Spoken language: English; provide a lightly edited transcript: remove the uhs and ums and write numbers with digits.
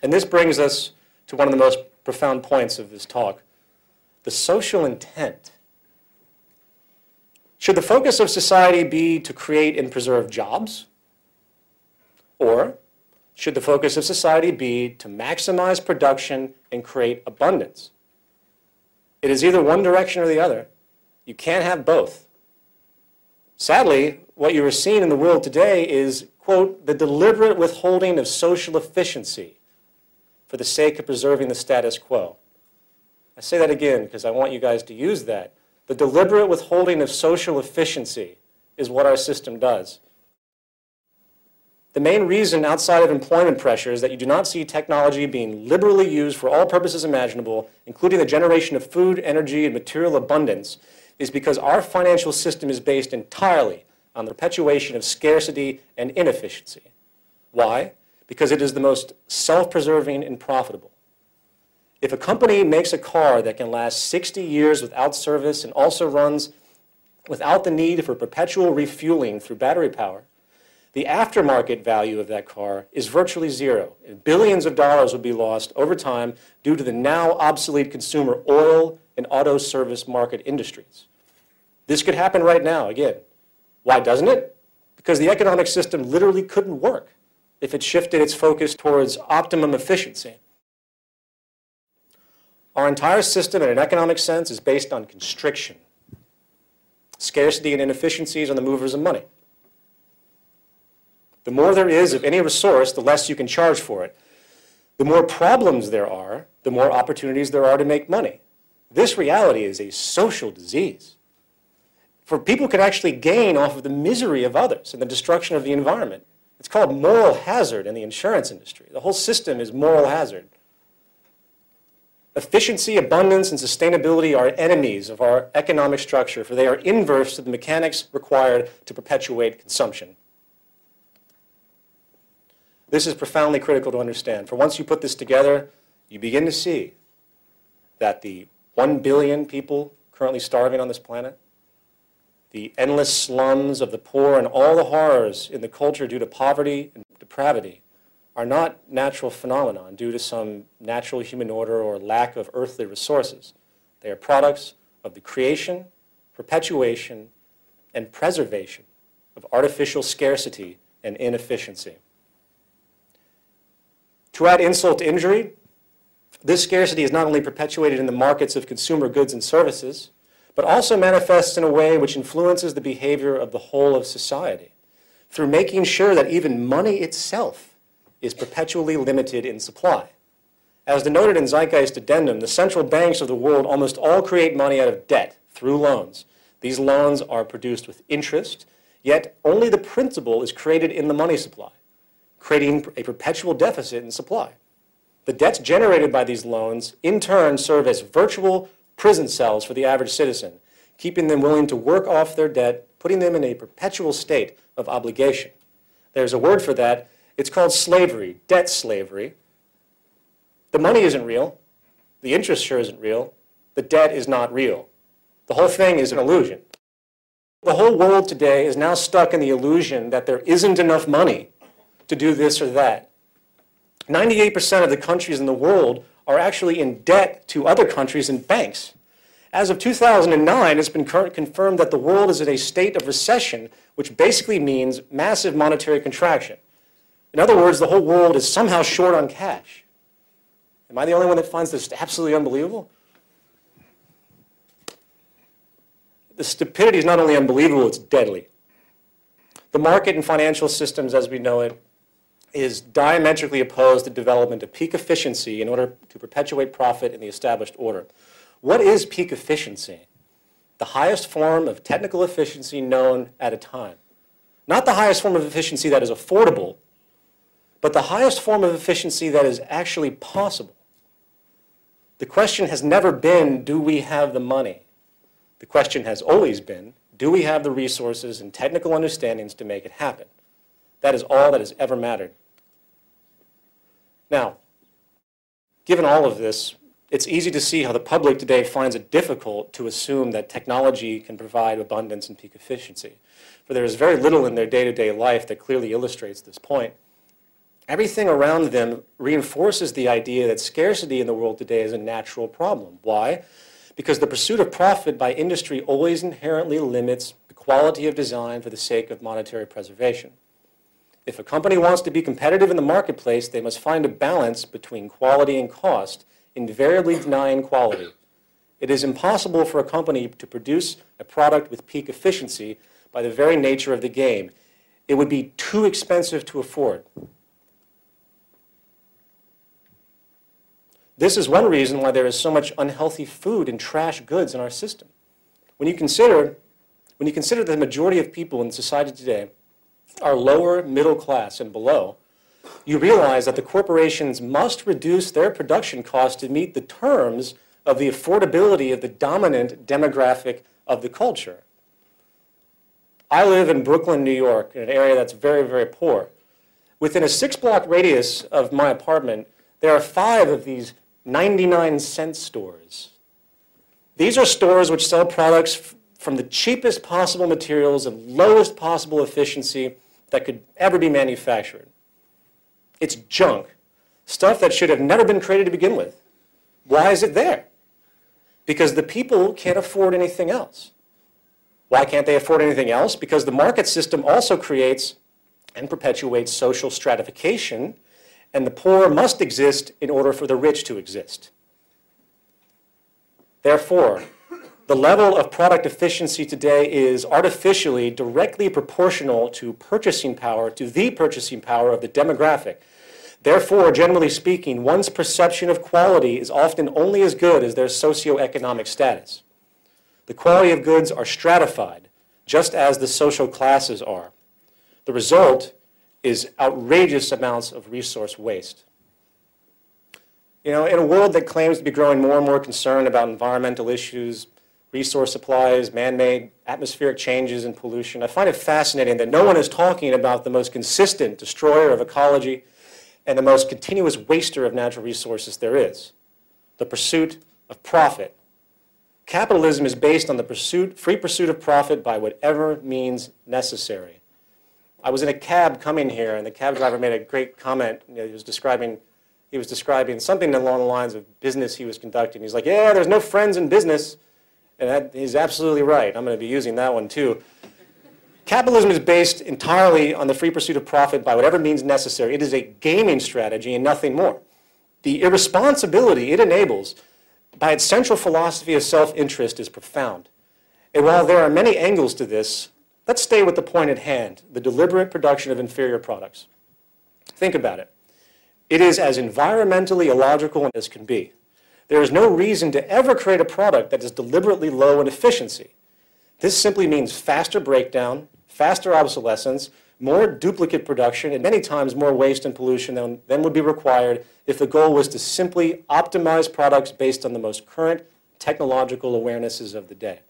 And this brings us to one of the most profound points of this talk, the social intent. Should the focus of society be to create and preserve jobs? Or should the focus of society be to maximize production and create abundance? It is either one direction or the other. You can't have both. Sadly, what you are seeing in the world today is, quote, the deliberate withholding of social efficiency for the sake of preserving the status quo. I say that again because I want you guys to use that. The deliberate withholding of social efficiency is what our system does. The main reason outside of employment pressures that you do not see technology being liberally used for all purposes imaginable, including the generation of food, energy, and material abundance, is because our financial system is based entirely on the perpetuation of scarcity and inefficiency. Why? Because it is the most self-preserving and profitable. If a company makes a car that can last 60 years without service and also runs without the need for perpetual refueling through battery power, the aftermarket value of that car is virtually zero, and billions of dollars would be lost over time due to the now obsolete consumer oil and auto service market industries. This could happen right now, again. Why doesn't it? Because the economic system literally couldn't work if it shifted its focus towards optimum efficiency. Our entire system in an economic sense is based on constriction. Scarcity and inefficiencies are the movers of money. The more there is of any resource, the less you can charge for it. The more problems there are, the more opportunities there are to make money. This reality is a social disease. For people can actually gain off of the misery of others and the destruction of the environment. It's called moral hazard in the insurance industry. The whole system is moral hazard. Efficiency, abundance, and sustainability are enemies of our economic structure, for they are inverse to the mechanics required to perpetuate consumption. This is profoundly critical to understand, for once you put this together, you begin to see that the 1 billion people currently starving on this planet, the endless slums of the poor, and all the horrors in the culture due to poverty and depravity are not natural phenomena due to some natural human order or lack of earthly resources. They are products of the creation, perpetuation, and preservation of artificial scarcity and inefficiency. To add insult to injury, this scarcity is not only perpetuated in the markets of consumer goods and services, but also manifests in a way which influences the behavior of the whole of society, through making sure that even money itself is perpetually limited in supply. As denoted in Zeitgeist addendum, the central banks of the world almost all create money out of debt through loans. These loans are produced with interest, yet only the principal is created in the money supply, creating a perpetual deficit in supply. The debts generated by these loans, in turn, serve as virtual prison cells for the average citizen, keeping them willing to work off their debt, putting them in a perpetual state of obligation. There's a word for that. It's called slavery, debt slavery. The money isn't real. The interest sure isn't real. The debt is not real. The whole thing is an illusion. The whole world today is now stuck in the illusion that there isn't enough money to do this or that. 98% of the countries in the world are actually in debt to other countries and banks. As of 2009, it's been confirmed that the world is in a state of recession, which basically means massive monetary contraction. In other words, the whole world is somehow short on cash. Am I the only one that finds this absolutely unbelievable? The stupidity is not only unbelievable, it's deadly. The market and financial systems as we know it is diametrically opposed to development of peak efficiency in order to perpetuate profit in the established order. What is peak efficiency? The highest form of technical efficiency known at a time. Not the highest form of efficiency that is affordable, but the highest form of efficiency that is actually possible. The question has never been, do we have the money? The question has always been, do we have the resources and technical understandings to make it happen? That is all that has ever mattered. Now, given all of this, it's easy to see how the public today finds it difficult to assume that technology can provide abundance and peak efficiency. For there is very little in their day-to-day life that clearly illustrates this point. Everything around them reinforces the idea that scarcity in the world today is a natural problem. Why? Because the pursuit of profit by industry always inherently limits the quality of design for the sake of monetary preservation. If a company wants to be competitive in the marketplace, they must find a balance between quality and cost, invariably denying quality. It is impossible for a company to produce a product with peak efficiency by the very nature of the game. It would be too expensive to afford. This is one reason why there is so much unhealthy food and trash goods in our system. When you consider that the majority of people in society today are lower middle class and below, you realize that the corporations must reduce their production costs to meet the terms of the affordability of the dominant demographic of the culture. I live in Brooklyn, New York, in an area that's very, very poor. Within a 6-block radius of my apartment, there are 5 of these 99-cent stores. These are stores which sell products from the cheapest possible materials and lowest possible efficiency that could ever be manufactured. It's junk, stuff that should have never been created to begin with. Why is it there? Because the people can't afford anything else. Why can't they afford anything else? Because the market system also creates and perpetuates social stratification, and the poor must exist in order for the rich to exist. Therefore, the level of product efficiency today is artificially directly proportional to purchasing power, to the purchasing power of the demographic. Therefore, generally speaking, one's perception of quality is often only as good as their socioeconomic status. The quality of goods are stratified, just as the social classes are. The result is outrageous amounts of resource waste. In a world that claims to be growing more and more concerned about environmental issues, resource supplies, man-made atmospheric changes, and pollution, I find it fascinating that no one is talking about the most consistent destroyer of ecology and the most continuous waster of natural resources there is, the pursuit of profit. Capitalism is based on the free pursuit of profit by whatever means necessary. I was in a cab coming here, and the cab driver made a great comment. He was describing something along the lines of business he was conducting. He's like, yeah, there's no friends in business. And he's absolutely right. I'm going to be using that one too. Capitalism is based entirely on the free pursuit of profit by whatever means necessary. It is a gaming strategy and nothing more. The irresponsibility it enables by its central philosophy of self-interest is profound. And while there are many angles to this, let's stay with the point at hand, the deliberate production of inferior products. Think about it. It is as environmentally illogical as can be. There is no reason to ever create a product that is deliberately low in efficiency. This simply means faster breakdown, faster obsolescence, more duplicate production, and many times more waste and pollution than would be required if the goal was to simply optimize products based on the most current technological awarenesses of the day.